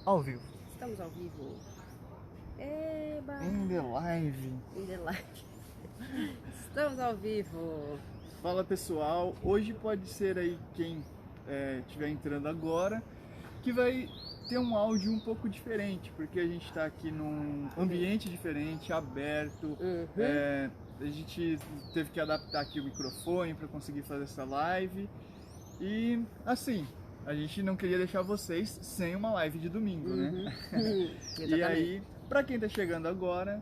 Ao vivo. Estamos ao vivo. Eba! In the live. In the live. Estamos ao vivo. Fala pessoal, hoje pode ser aí quem estiver entrando agora, que vai ter um áudio um pouco diferente, porque a gente está aqui num ambiente diferente, aberto. A gente teve que adaptar aqui o microfone para conseguir fazer essa live. E assim, a gente não queria deixar vocês sem uma live de domingo, né? E aí, para quem está chegando agora,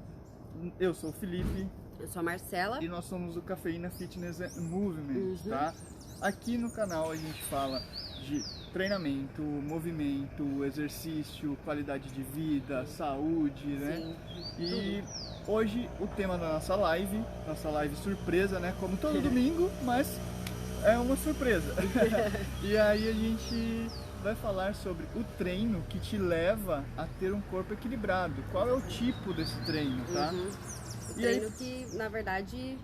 eu sou o Felipe. Eu sou a Marcela. E nós somos o Cafeína Fitness and Movement, tá? Aqui no canal a gente fala de treinamento, movimento, exercício, qualidade de vida, saúde, né? E hoje o tema da nossa live surpresa, né? Como todo domingo, mas é uma surpresa. E aí a gente vai falar sobre o treino que te leva a ter um corpo equilibrado. Qual é o tipo desse treino, tá? O treino que, na verdade,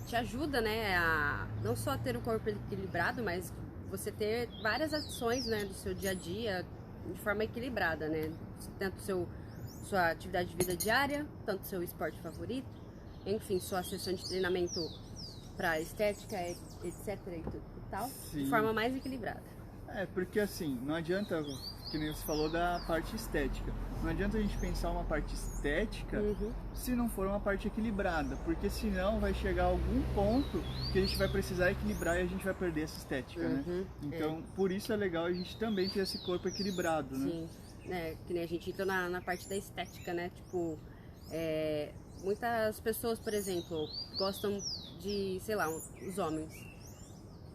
te ajuda, né, a não só ter um corpo equilibrado, mas você ter várias ações, né, do seu dia a dia de forma equilibrada, né? Tanto sua atividade de vida diária, tanto seu esporte favorito, enfim, sua sessão de treinamento para estética, etc. e tudo e tal, de forma mais equilibrada. Porque assim, não adianta, que nem você falou da parte estética, não adianta a gente pensar uma parte estética se não for uma parte equilibrada, porque senão vai chegar algum ponto que a gente vai precisar equilibrar e a gente vai perder essa estética, né? Então, por isso é legal a gente também ter esse corpo equilibrado, né? Sim, que nem a gente entrou na parte da estética, né? Tipo, muitas pessoas, por exemplo, gostam de, sei lá, os homens.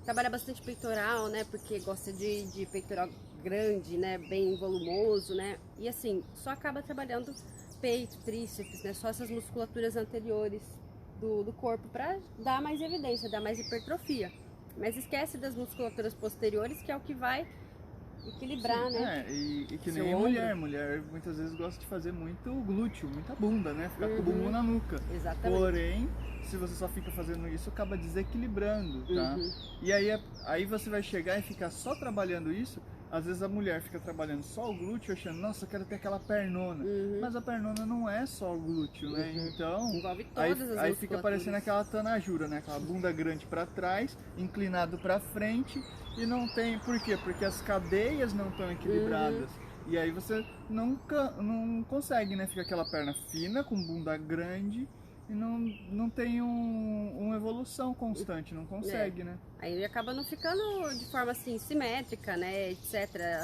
Trabalha bastante peitoral, né? Porque gosta de peitoral grande, né? Bem volumoso, né? E assim, só acaba trabalhando peito, tríceps, né? Só essas musculaturas anteriores do corpo para dar mais evidência, dar mais hipertrofia. Mas esquece das musculaturas posteriores, que é o que vai equilibrar, né? E que nem mulher muitas vezes gosta de fazer muito glúteo, muita bunda, né? Ficar com o bumbum na nuca. Exatamente. Porém, se você só fica fazendo isso, acaba desequilibrando, tá? E aí você vai chegar e ficar só trabalhando isso. Às vezes a mulher fica trabalhando só o glúteo, achando, nossa, eu quero ter aquela pernona. Mas a pernona não é só o glúteo, né? Então, envolve todas as aí fica parecendo aquela tanajura, né? Aquela bunda grande para trás, inclinado para frente, e não tem... Por quê? Porque as cadeias não estão equilibradas. E aí você não consegue, né? Fica aquela perna fina, com bunda grande, e não tem uma evolução constante, não consegue, né? Aí acaba não ficando de forma assim, simétrica, né, etc.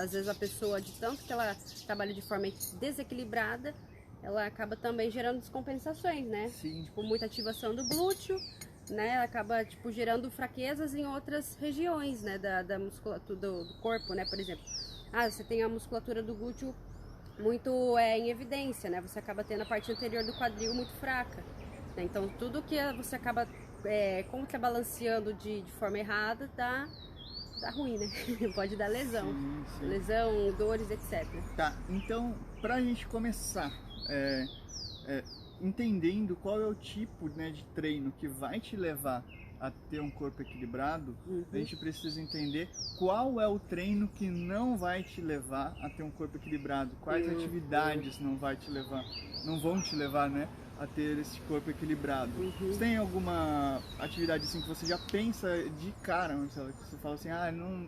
Às vezes a pessoa, de tanto que ela trabalha de forma desequilibrada, ela acaba também gerando descompensações, né? Sim. Tipo, muita ativação do glúteo, né? Acaba, tipo, gerando fraquezas em outras regiões, né, da musculatura do corpo, né? Por exemplo, você tem a musculatura do glúteo muito em evidência, né? Você acaba tendo a parte anterior do quadril muito fraca. Então, tudo que você acaba contrabalanceando de forma errada dá ruim, né? Pode dar lesão. Sim. Lesão, dores, etc. Tá, então, pra gente começar entendendo qual é o tipo, né, de treino que vai te levar a ter um corpo equilibrado, a gente precisa entender qual é o treino que não vai te levar a ter um corpo equilibrado, quais atividades não vão te levar, né, a ter esse corpo equilibrado. Você tem alguma atividade assim que você já pensa de cara, Marcela, que você fala assim,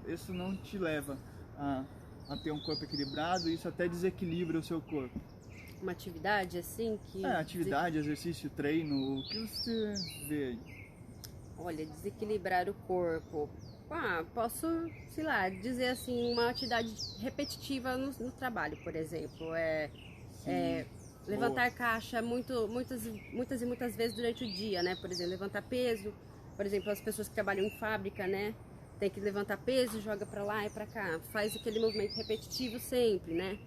isso não te leva a ter um corpo equilibrado, isso até desequilibra o seu corpo? Uma atividade assim que... atividade, exercício, treino, o que você vê aí? Olha, desequilibrar o corpo. Posso, sei lá, dizer assim, uma atividade repetitiva no trabalho, por exemplo. Levantar caixa muitas e muitas vezes durante o dia, né? Por exemplo, levantar peso. Por exemplo, as pessoas que trabalham em fábrica, né? Tem que levantar peso, joga pra lá e pra cá. Faz aquele movimento repetitivo sempre, né?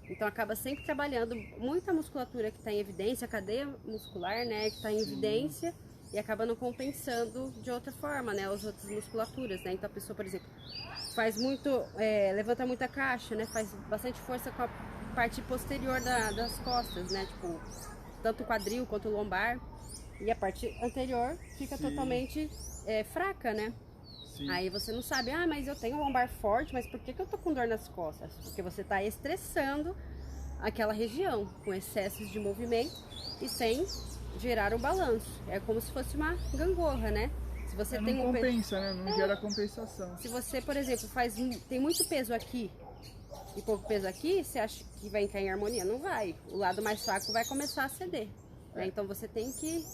Então acaba sempre trabalhando muita musculatura que está em evidência, a cadeia muscular, né? Que está em evidência. E acaba não compensando de outra forma, né, as outras musculaturas, né? Então a pessoa, por exemplo, faz levanta muita caixa, né? Faz bastante força com a parte posterior das costas, né? Tipo, tanto o quadril quanto o lombar. E a parte anterior fica totalmente fraca, né? Aí você não sabe, mas eu tenho um lombar forte, mas por que eu tô com dor nas costas? Porque você tá estressando aquela região, com excessos de movimento e sem gerar um balanço. É como se fosse uma gangorra, né? Se você tem não compensa, né? Não gera compensação. Se você, por exemplo, tem muito peso aqui e pouco peso aqui, você acha que vai entrar em harmonia? Não vai. O lado mais fraco vai começar a ceder. Né? Então você tem que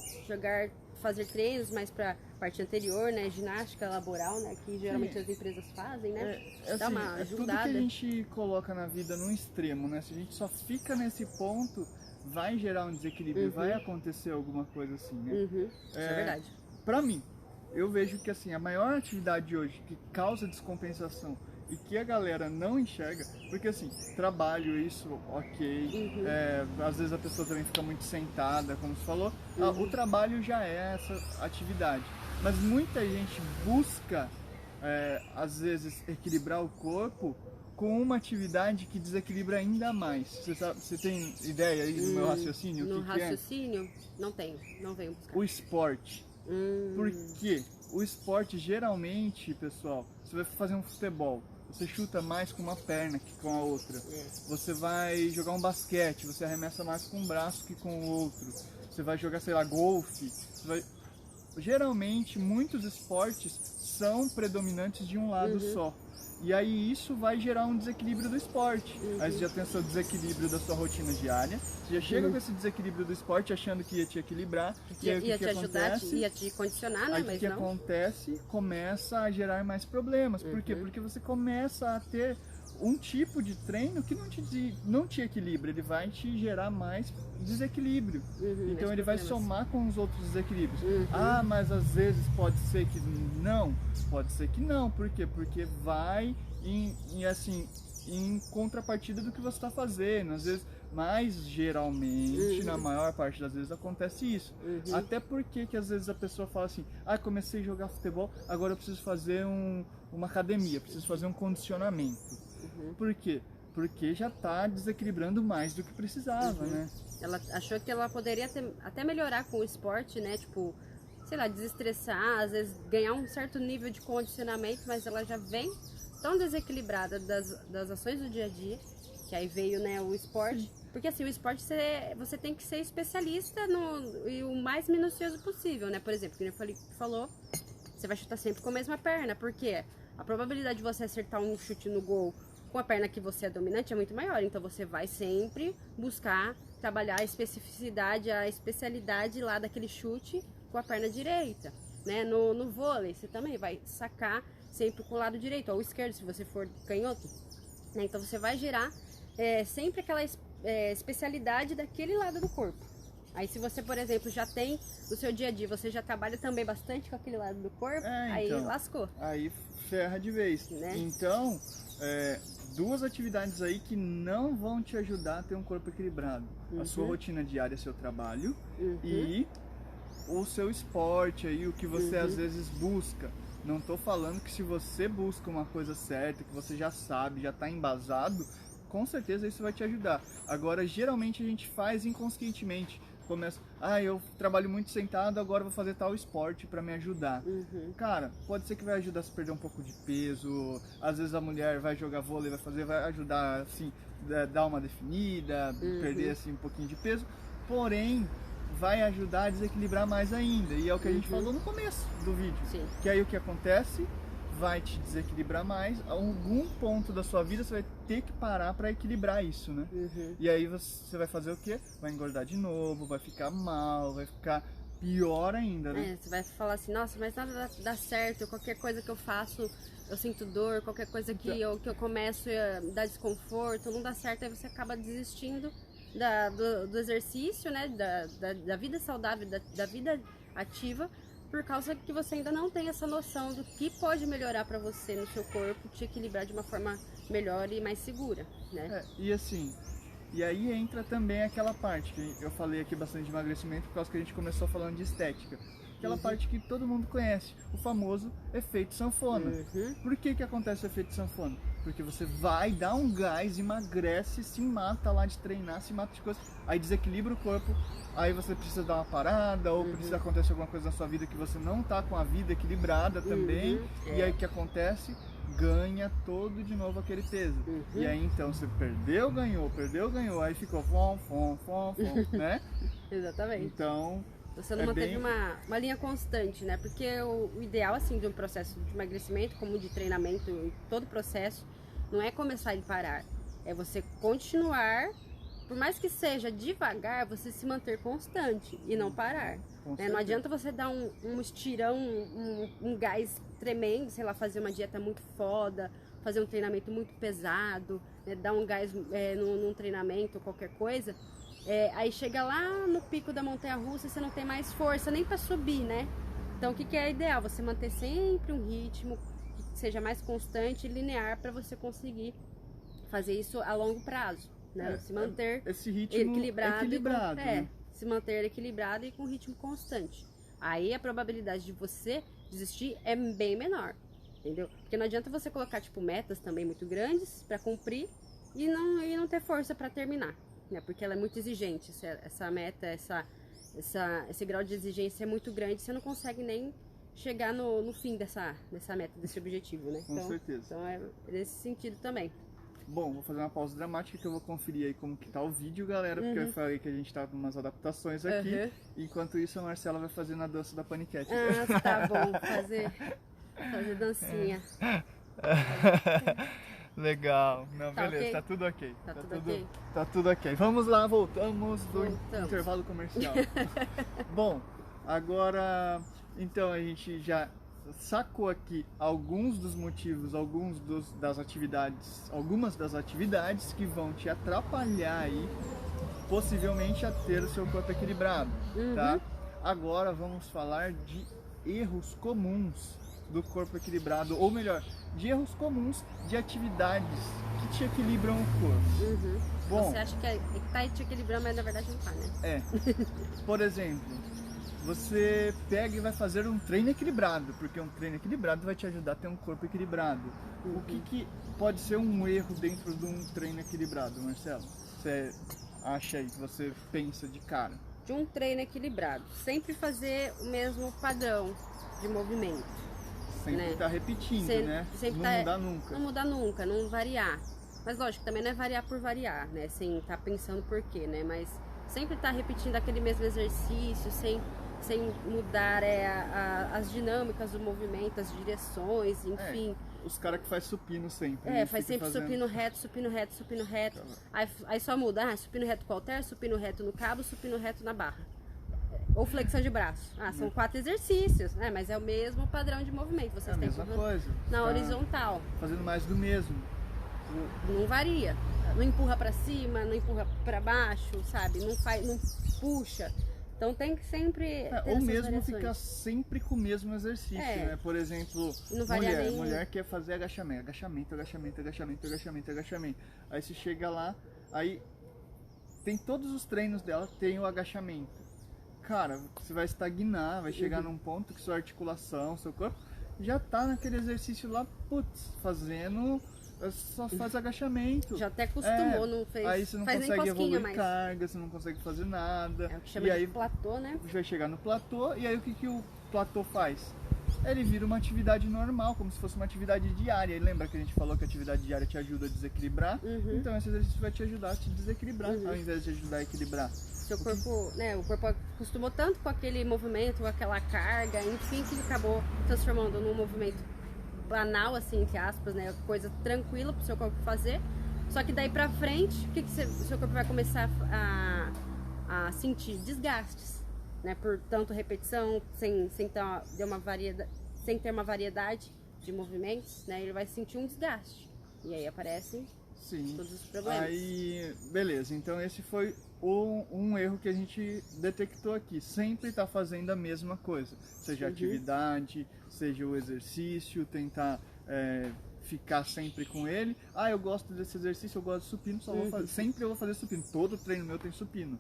fazer treinos mais para parte anterior, né? Ginástica laboral, né? Que geralmente as empresas fazem, né? Dá uma ajudada. Tudo que a gente coloca na vida num extremo, né? Se a gente só fica nesse ponto, vai gerar um desequilíbrio, vai acontecer alguma coisa assim, né? Isso é verdade. Pra mim, eu vejo que assim, a maior atividade hoje que causa descompensação e que a galera não enxerga, porque assim, trabalho, isso, ok, às vezes a pessoa também fica muito sentada, como você falou, o trabalho já é essa atividade, mas muita gente busca, às vezes, equilibrar o corpo com uma atividade que desequilibra ainda mais. Você tem ideia aí do meu raciocínio? No raciocínio, não tenho, não venho buscar. O esporte. Por quê? O esporte, geralmente, pessoal, você vai fazer um futebol, você chuta mais com uma perna que com a outra. Você vai jogar um basquete, você arremessa mais com um braço que com o outro. Você vai jogar, sei lá, golfe. Geralmente, muitos esportes são predominantes de um lado só. E aí isso vai gerar um desequilíbrio do esporte. Aí você já tem o seu desequilíbrio da sua rotina diária, você já chega com esse desequilíbrio do esporte achando que ia te equilibrar, ia te ajudar, ia te condicionar, né? Aí o que acontece? Começa a gerar mais problemas. Por quê? Porque você começa a ter um tipo de treino que não te equilibra, ele vai te gerar mais desequilíbrio. Então ele vai somar com os outros desequilíbrios. Ah, mas às vezes pode ser que não. Pode ser que não. Por quê? Porque vai em contrapartida do que você está fazendo. Às vezes, mas geralmente, na maior parte das vezes, acontece isso. Até porque que às vezes a pessoa fala assim, comecei a jogar futebol, agora eu preciso fazer uma academia, preciso fazer um condicionamento. Por quê? Porque já está desequilibrando mais do que precisava, né? Ela achou que ela poderia até melhorar com o esporte, né? Tipo, sei lá, desestressar, às vezes ganhar um certo nível de condicionamento, mas ela já vem tão desequilibrada das ações do dia a dia, que aí veio, né, o esporte. Porque assim, o esporte você tem que ser especialista e o mais minucioso possível, né? Por exemplo, como eu falou, você vai chutar sempre com a mesma perna, porque a probabilidade de você acertar um chute no gol com a perna que você é dominante é muito maior, então você vai sempre buscar trabalhar a especificidade, a especialidade lá daquele chute com a perna direita, né? No vôlei você também vai sacar sempre com o lado direito, ou esquerdo se você for canhoto, né? Então você vai gerar sempre aquela especialidade daquele lado do corpo. Aí se você, por exemplo, já tem no seu dia a dia, você já trabalha também bastante com aquele lado do corpo, aí lascou. Aí ferra de vez, né? Então, duas atividades aí que não vão te ajudar a ter um corpo equilibrado. A sua rotina diária, seu trabalho e o seu esporte aí, o que você às vezes busca. Não tô falando que se você busca uma coisa certa, que você já sabe, já tá embasado, com certeza isso vai te ajudar. Agora, geralmente a gente faz inconscientemente. Começa, eu trabalho muito sentado, agora vou fazer tal esporte para me ajudar. Cara, pode ser que vai ajudar a se perder um pouco de peso. Às vezes a mulher vai jogar vôlei, vai ajudar assim, dar uma definida, perder assim um pouquinho de peso. Porém, vai ajudar a desequilibrar mais ainda. E é o que a gente falou no começo do vídeo. Que aí o que acontece? Vai te desequilibrar mais, a algum ponto da sua vida você vai ter que parar para equilibrar isso, né? E aí você vai fazer o quê? Vai engordar de novo, vai ficar mal, vai ficar pior ainda, né? Você vai falar assim, nossa, mas nada dá certo, qualquer coisa que eu faço eu sinto dor, qualquer coisa que eu começo dá desconforto, não dá certo, aí você acaba desistindo do exercício, né? Da vida saudável, da vida ativa, por causa que você ainda não tem essa noção do que pode melhorar para você no seu corpo, te equilibrar de uma forma melhor e mais segura, né? E assim, e aí entra também aquela parte que eu falei aqui bastante de emagrecimento, por causa que a gente começou falando de estética. Aquela parte que todo mundo conhece, o famoso efeito sanfona. Por que acontece o efeito sanfona? Porque você vai dar um gás, emagrece, se mata lá de treinar, se mata de coisa, aí desequilibra o corpo, aí você precisa dar uma parada, ou precisa acontecer alguma coisa na sua vida que você não tá com a vida equilibrada também, e aí o que acontece? ganha todo de novo aquele peso. E aí então você perdeu, ganhou, aí ficou né? Exatamente. Então você não manteve uma linha constante, né? Porque o ideal, assim, de um processo de emagrecimento, como de treinamento, em todo processo, não é começar e parar. É você continuar, por mais que seja devagar, você se manter constante e não parar. Né? Não adianta você dar um estirão, um gás tremendo, sei lá, fazer uma dieta muito foda, fazer um treinamento muito pesado, né? Dar um gás num treinamento, qualquer coisa. Aí chega lá no pico da montanha-russa e você não tem mais força nem para subir, né? Então o que é ideal? Você manter sempre um ritmo que seja mais constante e linear para você conseguir fazer isso a longo prazo, né? Se manter esse ritmo equilibrado, né? Se manter equilibrado e com ritmo constante. Aí a probabilidade de você desistir é bem menor, entendeu? Porque não adianta você colocar tipo metas também muito grandes para cumprir e não ter força para terminar, né? Porque ela é muito exigente, essa meta, esse grau de exigência é muito grande, você não consegue nem chegar no fim dessa meta, desse objetivo, né? Com certeza. Então é nesse sentido também. Bom, vou fazer uma pausa dramática que eu vou conferir aí como que tá o vídeo, galera, porque eu falei que a gente tá com umas adaptações aqui. Enquanto isso, a Marcela vai fazendo a dança da paniquete. Ah, tá bom, fazer dancinha. Legal. Não, tá beleza, okay? Tá tudo ok. Ok? Tá tudo ok. Vamos lá, voltamos do intervalo comercial. Bom, agora, então a gente já sacou aqui alguns dos motivos, algumas das atividades que vão te atrapalhar aí, possivelmente a ter o seu corpo equilibrado, tá? Agora vamos falar de erros comuns do corpo equilibrado, ou melhor, de erros comuns de atividades que te equilibram o corpo. Bom, você acha que tá te equilibrando, mas na verdade não tá, né? Por exemplo, você pega e vai fazer um treino equilibrado, porque um treino equilibrado vai te ajudar a ter um corpo equilibrado. O que pode ser um erro dentro de um treino equilibrado, Marcelo? Você acha aí, que você pensa de cara? De um treino equilibrado, sempre fazer o mesmo padrão de movimento. Sempre tá repetindo, né? Não mudar nunca. Não mudar nunca, não variar. Mas lógico, também não é variar por variar, né? Sem estar pensando por quê, né? Mas sempre tá repetindo aquele mesmo exercício, sem mudar as dinâmicas do movimento, as direções, enfim. Os caras que faz supino sempre. Faz sempre supino reto. Aí só muda, supino reto com halter, supino reto no cabo, supino reto na barra. Ou flexão de braço. São 4 exercícios, né? Mas é o mesmo padrão de movimento. Vocês têm a mesma coisa. Na horizontal. Fazendo mais do mesmo. Não varia. Não empurra pra cima, não empurra pra baixo, sabe? Não puxa. Então tem que sempre ter ou mesmo variações. Ficar sempre com o mesmo exercício, né? Por exemplo, mulher quer fazer agachamento. Aí você chega lá, aí tem todos os treinos dela, tem o agachamento. Cara, você vai estagnar, vai chegar num ponto que sua articulação, seu corpo, já tá naquele exercício lá, fazendo... Só faz agachamento. Já até acostumou, não fez. Aí você não consegue evoluir carga, você não consegue fazer nada. É o que chama de platô, né? Vai chegar no platô, e aí o que o platô faz? Ele vira uma atividade normal, como se fosse uma atividade diária. E lembra que a gente falou que a atividade diária te ajuda a desequilibrar? Então esse exercício vai te ajudar a te desequilibrar, ao invés de ajudar a equilibrar. Seu corpo, né, o corpo acostumou tanto com aquele movimento, com aquela carga, enfim, que ele acabou transformando num movimento banal, assim, entre aspas, né? Coisa tranquila pro seu corpo fazer. Só que daí pra frente, o que o seu corpo vai começar a sentir? Desgastes, né? Por tanto repetição, sem ter uma variedade de movimentos, né? Ele vai sentir um desgaste. E aí aparecem todos os problemas. Aí, beleza. Então esse foi um erro que a gente detectou aqui. Sempre tá fazendo a mesma coisa. Seja a atividade, seja o exercício, tentar ficar sempre com ele. Eu gosto desse exercício, eu gosto de supino, sempre eu vou fazer supino. Todo treino meu tem supino.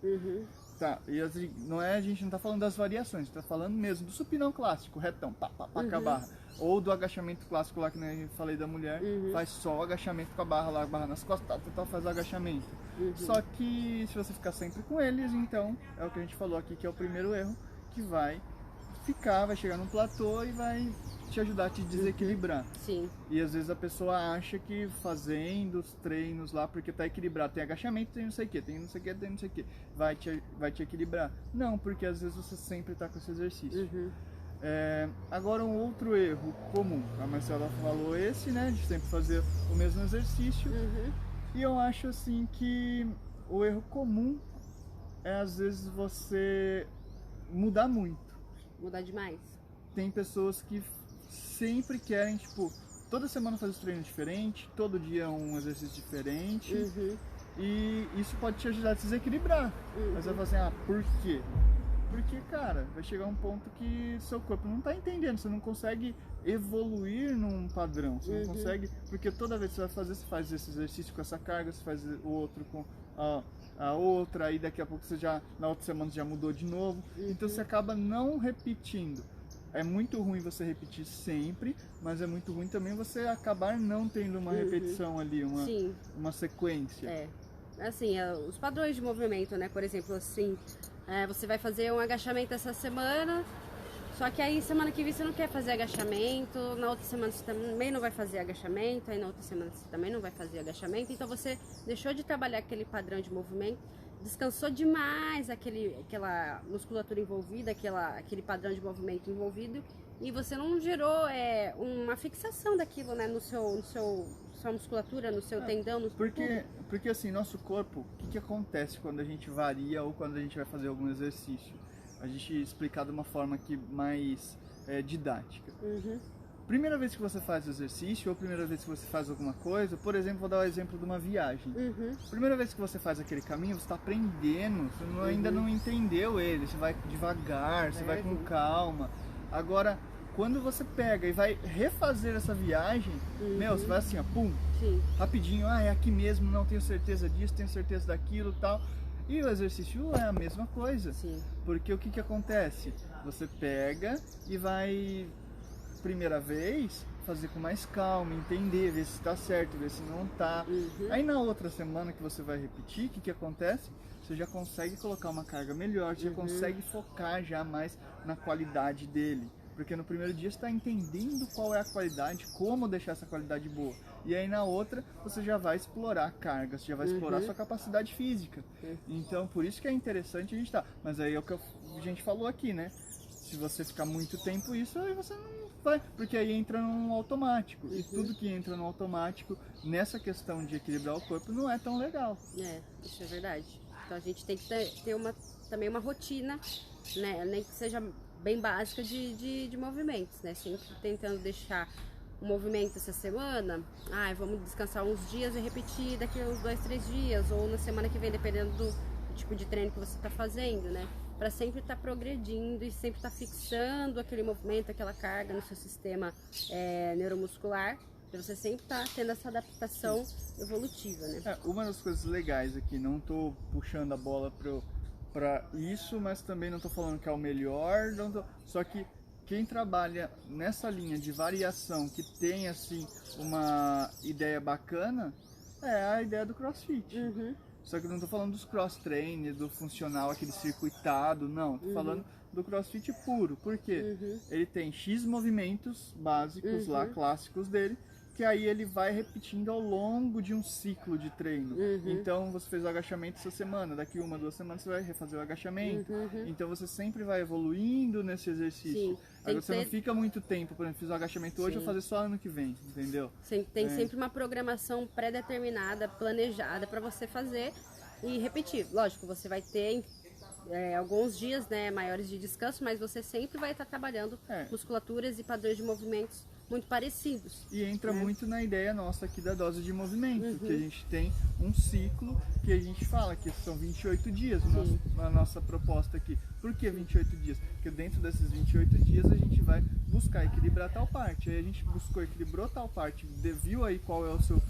Tá, e assim, a gente não tá falando das variações, a gente tá falando mesmo do supinão clássico, retão, pá, com a barra. Ou do agachamento clássico lá que eu falei da mulher, faz só o agachamento com a barra nas costas, faz o agachamento. Só que se você ficar sempre com eles, então é o que a gente falou aqui, que é o primeiro erro, que vai ficar, vai chegar num platô e vai te ajudar a te desequilibrar. Sim. E às vezes a pessoa acha que fazendo os treinos lá, porque tá equilibrado, tem agachamento, tem não sei o que, tem não sei o que, tem não sei o que, vai te equilibrar. Não, porque às vezes você sempre tá com esse exercício. Agora um outro erro comum, a Marcela falou esse, né, de sempre fazer o mesmo exercício. E eu acho assim que o erro comum é às vezes você mudar muito. Mudar demais. Tem pessoas que sempre querem, tipo, toda semana fazer um treino diferente, todo dia um exercício diferente. E isso pode te ajudar a se desequilibrar. Mas você vai falar assim, por quê? Porque, cara, vai chegar um ponto que seu corpo não tá entendendo, você não consegue evoluir num padrão, você não consegue, porque toda vez que você vai fazer, você faz esse exercício com essa carga, você faz o outro com a outra, aí daqui a pouco você já, na outra semana já mudou de novo, então você acaba não repetindo. É muito ruim você repetir sempre, mas é muito ruim também você acabar não tendo uma repetição ali, uma sequência. Assim, os padrões de movimento, né? Por exemplo, assim, você vai fazer um agachamento essa semana, só que aí semana que vem você não quer fazer agachamento, na outra semana você também não vai fazer agachamento, aí na outra semana você também não vai fazer agachamento, então você deixou de trabalhar aquele padrão de movimento, descansou demais aquela musculatura envolvida, aquele padrão de movimento envolvido, e você não gerou uma fixação daquilo, né, no sua musculatura, no seu tendão, porque assim, nosso corpo, o que acontece quando a gente varia ou quando a gente vai fazer algum exercício? A gente explicar de uma forma aqui mais didática. Primeira vez que você faz o exercício ou primeira vez que você faz alguma coisa, por exemplo, vou dar o exemplo de uma viagem. Primeira vez que você faz aquele caminho, você está aprendendo, você ainda não entendeu ele, você vai devagar, você vai com calma. Agora, quando você pega e vai refazer essa viagem, você vai assim, pum, rapidinho, é aqui mesmo, não tenho certeza disso, tenho certeza daquilo e tal. E o exercício é a mesma coisa. Porque o que acontece? Você pega e vai, primeira vez, fazer com mais calma, entender, ver se está certo, ver se não está. Aí na outra semana que você vai repetir, o que acontece? Você já consegue colocar uma carga melhor, você já consegue focar já mais na qualidade dele. Porque no primeiro dia você está entendendo qual é a qualidade, como deixar essa qualidade boa. E aí na outra você já vai explorar a carga, você já vai explorar a sua capacidade física. Então por isso que é interessante a gente estar. Mas aí é o que a gente falou aqui, né? Se você ficar muito tempo isso, aí você não vai, porque aí entra no automático. E tudo que entra no automático, nessa questão de equilibrar o corpo, não é tão legal. Isso é verdade. Então a gente tem que ter também uma rotina, né? Nem que seja bem básica de movimentos, né? Sempre tentando deixar o movimento essa semana, vamos descansar uns dias e repetir daqui a uns 2, 3 dias, ou na semana que vem, dependendo do tipo de treino que você está fazendo, né? Para sempre estar progredindo e sempre estar fixando aquele movimento, aquela carga no seu sistema neuromuscular, para você sempre estar tendo essa adaptação evolutiva, né? Uma das coisas legais aqui, não estou puxando a bola para isso, mas também não estou falando que é o melhor, só que quem trabalha nessa linha de variação, que tem assim uma ideia bacana, é a ideia do CrossFit. Só que eu não estou falando dos cross-trainers, do funcional, aquele circuitado, não. Estou falando do CrossFit puro. Por quê? Ele tem X movimentos básicos lá, clássicos dele, que aí ele vai repetindo ao longo de um ciclo de treino. Então você fez o agachamento essa semana, daqui 1, 2 semanas você vai refazer o agachamento. Então você sempre vai evoluindo nesse exercício. Agora você não fica muito tempo, por exemplo, fiz o agachamento hoje, eu vou fazer só ano que vem, entendeu? Tem sempre uma programação pré-determinada, planejada para você fazer e repetir. Lógico, você vai ter alguns dias, né, maiores de descanso, mas você sempre vai estar trabalhando musculaturas e padrões de movimentos muito parecidos. E entra muito na ideia nossa aqui da dose de movimento, que a gente tem um ciclo que a gente fala que são 28 dias a nossa proposta aqui. Por que 28 dias? Porque dentro desses 28 dias a gente vai buscar equilibrar tal parte. Aí a gente equilibrou tal parte, viu aí qual é o seu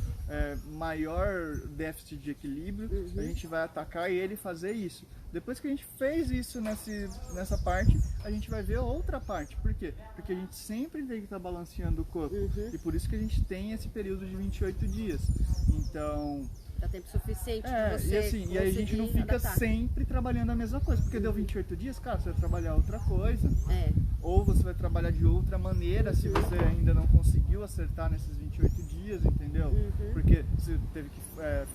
maior déficit de equilíbrio, a gente vai atacar ele e fazer isso. Depois que a gente fez isso nessa parte, a gente vai ver outra parte. Por quê? Porque a gente sempre tem que estar balanceando o corpo. E por isso que a gente tem esse período de 28 dias. Então, Dá tempo suficiente pra você e assim, e aí a gente não fica adaptar. sempre trabalhando a mesma coisa, porque deu 28 dias, cara, você vai trabalhar outra coisa. Ou você vai trabalhar de outra maneira, se você ainda não conseguiu acertar nesses 28 dias, entendeu? Porque você teve que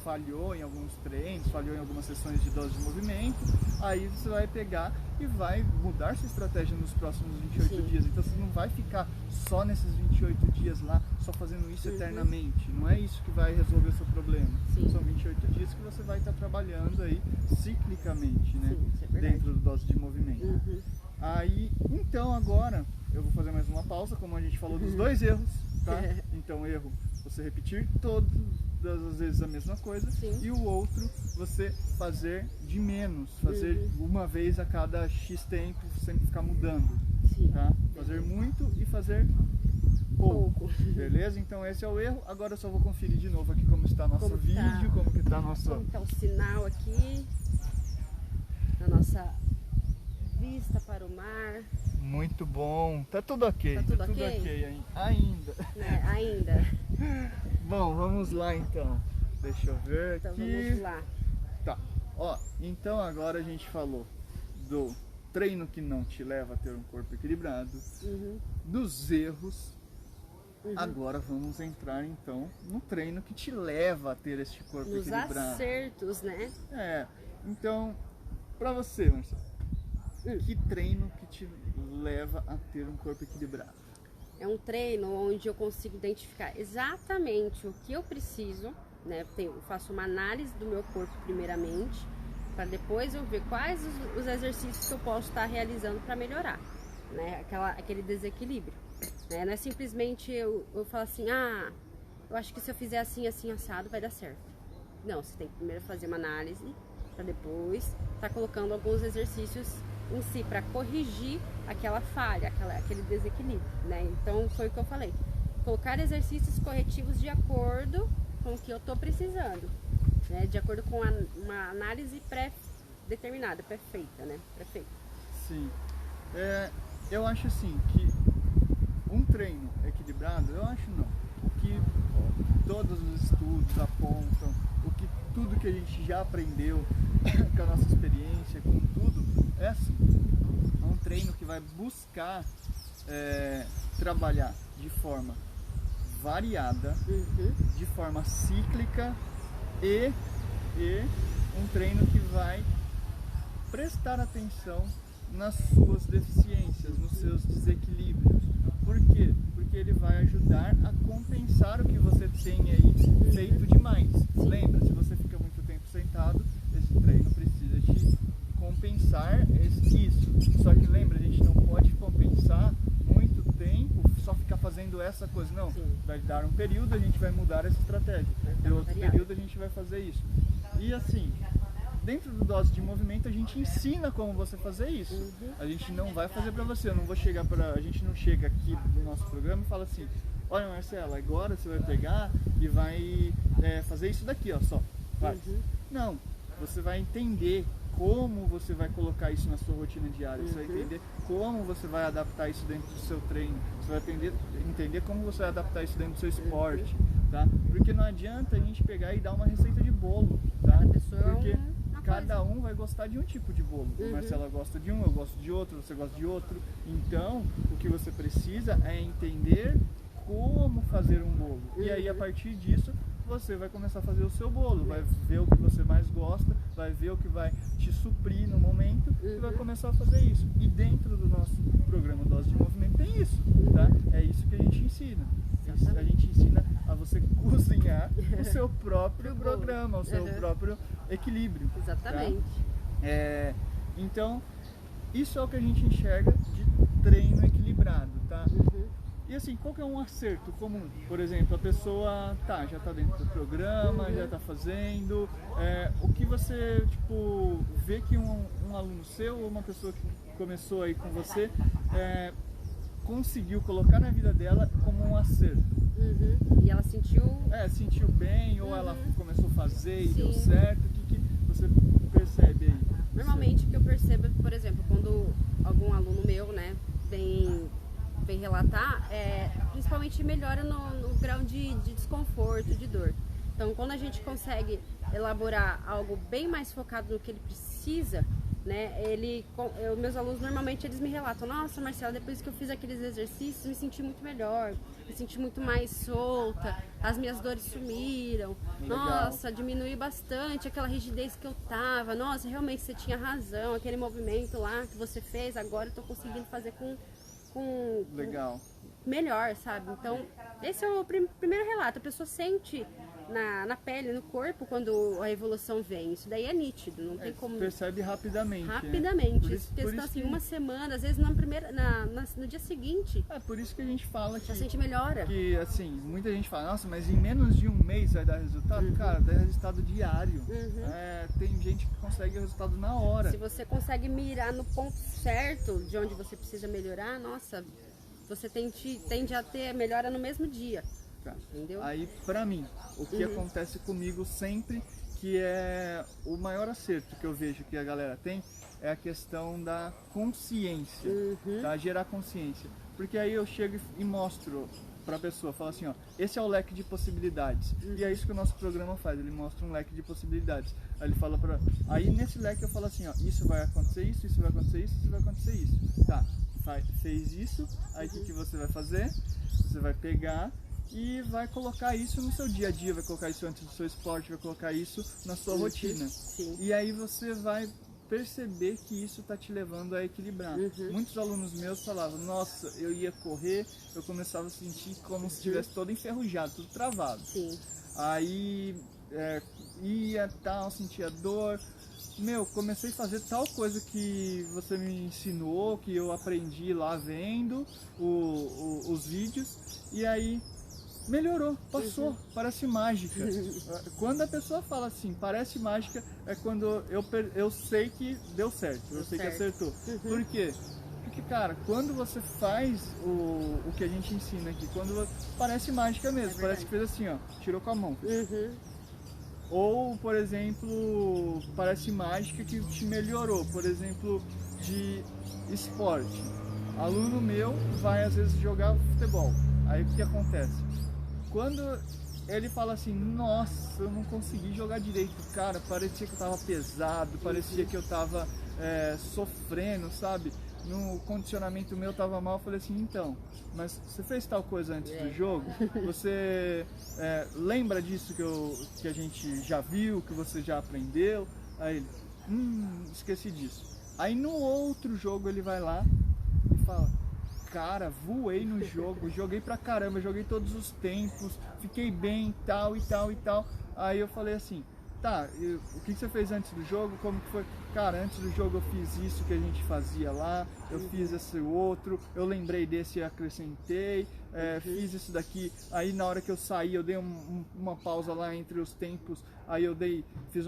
falhou em alguns treinos, falhou em algumas sessões de dose de movimento, aí você vai pegar e vai mudar sua estratégia nos próximos 28 dias. Então você não vai ficar só nesses 28 dias lá, só fazendo isso eternamente. Não é isso que vai resolver o seu problema. São 28 dias que você vai estar trabalhando aí ciclicamente, né? Isso é dentro do dose de movimento. Aí, então agora, eu vou fazer mais uma pausa, como a gente falou dos dois erros, tá? Então, erro, você repetir todas as vezes a mesma coisa, e o outro, você fazer de menos, fazer uma vez a cada X tempo, sempre ficar mudando, tá? Fazer muito e fazer pouco. Beleza? Então esse é o erro. Agora eu só vou conferir de novo aqui como está nosso vídeo, como que está nosso... Como está o sinal aqui, na nossa vista para o mar. Muito bom. Tá tudo ok. Tá tudo ok? Ainda. Ainda. Bom, vamos lá então. Deixa eu ver então, aqui. Vamos lá. Tá. Ó, então agora a gente falou do treino que não te leva a ter um corpo equilibrado, dos erros. Agora vamos entrar então no treino que te leva a ter este corpo equilibrado. Nos acertos, né? Então, pra você, Marcelo, que treino que te leva a ter um corpo equilibrado? É um treino onde eu consigo identificar exatamente o que eu preciso, né? Eu faço uma análise do meu corpo primeiramente, para depois eu ver quais os exercícios que eu posso estar realizando para melhorar, né? Aquele desequilíbrio. Né? Não é simplesmente eu falo assim, eu acho que se eu fizer assim, assim, assado, vai dar certo. Não, você tem que primeiro fazer uma análise, para depois estar colocando alguns exercícios em si, para corrigir aquela falha, aquele desequilíbrio, né? Então foi o que eu falei, colocar exercícios corretivos de acordo com o que eu estou precisando, né? De acordo com uma análise pré-determinada, pré-feita, né? Pré-feita. Sim, eu acho assim que um treino equilibrado, eu acho não. O que todos os estudos apontam, tudo que a gente já aprendeu com a nossa experiência, com tudo, é assim. É um treino que vai buscar trabalhar de forma variada, de forma cíclica e um treino que vai prestar atenção nas suas deficiências, nos seus desequilíbrios. Por quê? Porque ele vai ajudar a compensar o que você tem aí feito demais. Lembra, se você fica muito tempo sentado, esse treino precisa te compensar isso. Só que lembra, a gente não pode compensar muito tempo, só ficar fazendo essa coisa. Não, vai dar um período, a gente vai mudar essa estratégia. Em outro período a gente vai fazer isso. E assim, dentro do dose de movimento a gente ensina como você fazer isso. A gente não vai fazer pra você, a gente não chega aqui no nosso programa e fala assim, olha Marcelo, agora você vai pegar e vai fazer isso daqui, ó, só. Vai. Não, você vai entender como você vai colocar isso na sua rotina diária, você vai entender como você vai adaptar isso dentro do seu treino, você vai entender como você vai adaptar isso dentro do seu esporte, tá? Porque não adianta a gente pegar e dar uma receita de bolo, tá? Porque cada um vai gostar de um tipo de bolo. A Marcela gosta de um, eu gosto de outro, você gosta de outro. Então, o que você precisa é entender como fazer um bolo. E aí, a partir disso, você vai começar a fazer o seu bolo. Vai ver o que você mais gosta, vai ver o que vai te suprir no momento e vai começar a fazer isso. E dentro do nosso programa Dose de Movimento tem isso, tá? É isso que a gente ensina. A gente ensina a você cozinhar o seu próprio programa, o seu próprio equilíbrio. Exatamente. Tá? Então, isso é o que a gente enxerga de treino equilibrado, tá? E assim, qual que é um acerto comum? Por exemplo, a pessoa já está dentro do programa, já está fazendo. O que você vê que um aluno seu ou uma pessoa que começou aí com você conseguiu colocar na vida dela como um acerto? E ela sentiu... sentiu bem, ou ela começou a fazer e deu certo. O que você percebe aí? Normalmente o que eu percebo, por exemplo, quando algum aluno meu, né, vem relatar, principalmente melhora no grau de desconforto, de dor. Então, quando a gente consegue elaborar algo bem mais focado no que ele precisa, né? Meus alunos normalmente eles me relatam: nossa, Marcela, depois que eu fiz aqueles exercícios, me senti muito melhor, me senti muito mais solta, as minhas dores sumiram, Legal. Nossa, diminuí bastante aquela rigidez que eu tava, nossa, realmente você tinha razão, aquele movimento lá que você fez, agora eu tô conseguindo fazer com Legal. melhor, sabe? Então, esse é o primeiro relato. A pessoa sente na pele, no corpo, quando a evolução vem. Isso daí é nítido, não tem como... Percebe rapidamente. Rapidamente. Né? Isso questão assim, uma semana, às vezes no dia seguinte. É por isso que a gente fala que... Já sente melhora. Que, assim, muita gente fala, nossa, mas em menos de um mês vai dar resultado? Cara, dá resultado diário. Tem gente que consegue o resultado na hora. Se você consegue mirar no ponto certo de onde você precisa melhorar, nossa, você tende a ter melhora no mesmo dia. Tá. Entendeu? Aí, pra mim, o que acontece comigo sempre, que é o maior acerto que eu vejo que a galera tem, é a questão da consciência, tá? Gerar consciência. Porque aí eu chego e mostro pra pessoa, falo assim, ó, esse é o leque de possibilidades. E é isso que o nosso programa faz, ele mostra um leque de possibilidades. Aí ele fala aí nesse leque eu falo assim, ó, isso vai acontecer isso, isso vai acontecer isso, isso vai acontecer isso. Tá, fez isso, aí o que você vai fazer? Você vai pegar e vai colocar isso no seu dia a dia, vai colocar isso antes do seu esporte, vai colocar isso na sua rotina. Sim. E aí você vai perceber que isso está te levando a equilibrar. Muitos alunos meus falavam, nossa, eu ia correr, eu começava a sentir como se estivesse todo enferrujado, tudo travado. Sim. Aí ia tal, sentia dor. Comecei a fazer tal coisa que você me ensinou, que eu aprendi lá vendo os vídeos, e aí melhorou, passou, parece mágica. Quando a pessoa fala assim, parece mágica, é quando eu sei que deu certo, eu sei que acertou. Por quê? Porque, cara, quando você faz o que a gente ensina aqui, parece mágica mesmo, parece que fez assim, ó, tirou com a mão. Ou, por exemplo, parece mágica que te melhorou, por exemplo, de esporte. Aluno meu vai às vezes jogar futebol, aí o que acontece? Quando ele fala assim, nossa, eu não consegui jogar direito, cara, parecia que eu tava pesado, parecia que eu tava sofrendo, sabe? No condicionamento meu tava mal, eu falei assim, então, mas você fez tal coisa antes do jogo? Você lembra disso que a gente já viu, que você já aprendeu? Aí ele, esqueci disso. Aí no outro jogo ele vai lá e fala, cara, voei no jogo, joguei pra caramba, joguei todos os tempos, fiquei bem, tal e tal e tal. Aí eu falei assim, tá, o que você fez antes do jogo? Como que foi? Cara, antes do jogo eu fiz isso que a gente fazia lá, eu fiz esse outro, eu lembrei desse e acrescentei, fiz isso daqui. Aí na hora que eu saí, eu dei uma pausa lá entre os tempos, aí eu fiz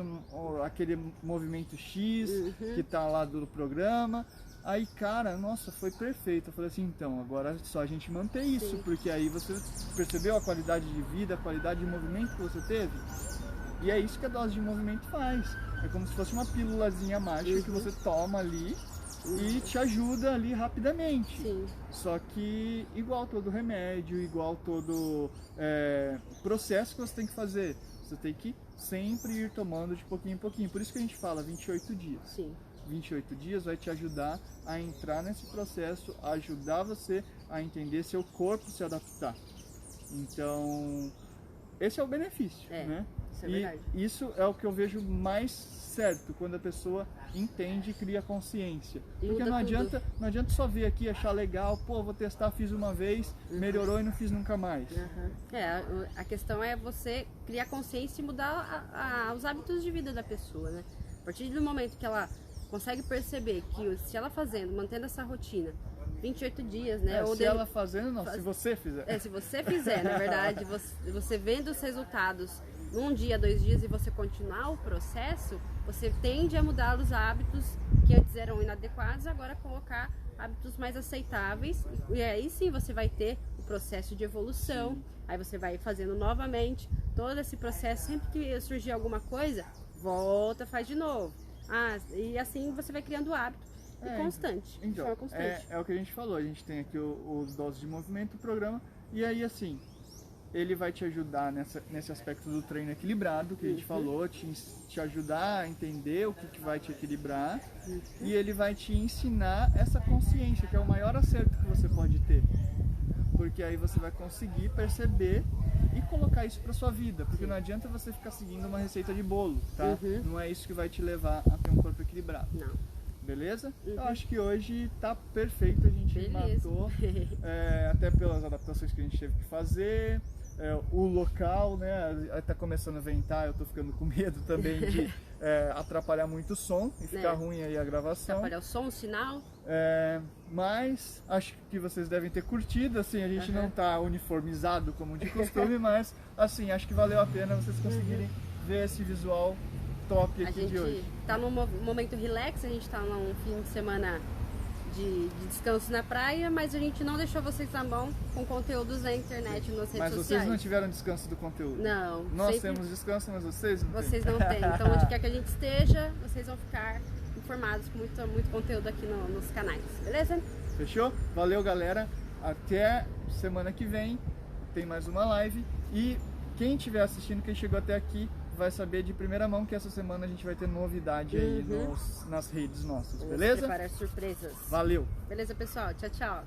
aquele movimento X que tá lá do programa. Aí, cara, nossa, foi perfeito. Eu falei assim, então, agora é só a gente manter isso, porque aí você percebeu a qualidade de vida, a qualidade de movimento que você teve? E é isso que a dose de movimento faz. É como se fosse uma pílulazinha mágica que você toma ali e te ajuda ali rapidamente. Só que igual todo remédio, igual todo processo que você tem que fazer, você tem que sempre ir tomando de pouquinho em pouquinho. Por isso que a gente fala 28 dias. 28 dias vai te ajudar a entrar nesse processo, a ajudar você a entender seu corpo se adaptar. Então, esse é o benefício, né? Isso é verdade. E isso é o que eu vejo mais certo, quando a pessoa entende e cria consciência. Porque não adianta só vir aqui, achar legal, pô, vou testar, fiz uma vez, melhorou e não fiz nunca mais. A questão é você criar consciência e mudar os hábitos de vida da pessoa, né? A partir do momento que ela consegue perceber que se ela mantendo essa rotina, 28 dias, né? Ela fazendo, não, se você fizer. Se você fizer, na verdade, você vendo os resultados num dia, 2 dias e você continuar o processo, você tende a mudar os hábitos que antes eram inadequados, agora colocar hábitos mais aceitáveis, e aí sim você vai ter o processo de evolução, aí você vai fazendo novamente todo esse processo, sempre que surgir alguma coisa, volta, faz de novo. E assim você vai criando o hábito constante. Então, é o que a gente falou, a gente tem aqui os doses de movimento, o programa, e aí assim, ele vai te ajudar nesse aspecto do treino equilibrado que a gente falou, te ajudar a entender o que vai te equilibrar, e ele vai te ensinar essa consciência, que é o maior acerto que você pode ter. Porque aí você vai conseguir perceber e colocar isso para sua vida, porque não adianta você ficar seguindo uma receita de bolo, tá? Não é isso que vai te levar a ter um corpo equilibrado. Não. Beleza? Eu acho que hoje tá perfeito, a gente matou, até pelas adaptações que a gente teve que fazer, o local, né? Tá começando a ventar, eu tô ficando com medo também de atrapalhar muito o som e ficar ruim aí a gravação. Atrapalhar o som, o sinal. Mas acho que vocês devem ter curtido, assim, a gente não tá uniformizado como de costume, mas assim, acho que valeu a pena vocês conseguirem ver esse visual top aqui de hoje. A gente tá num momento relax, a gente tá num fim de semana de descanso na praia, mas a gente não deixou vocês na mão com conteúdos na internet, nas redes sociais. Mas vocês não tiveram descanso do conteúdo? Não. Nós temos descanso, mas vocês não têm. Vocês não têm. Então, onde quer que a gente esteja, vocês vão ficar informados com muito conteúdo aqui nos canais, beleza? Fechou? Valeu, galera. Até semana que vem tem mais uma live. E quem estiver assistindo, quem chegou até aqui, vai saber de primeira mão que essa semana a gente vai ter novidade aí nas redes nossas, beleza? Vamos preparar surpresas. Valeu! Beleza, pessoal? Tchau, tchau!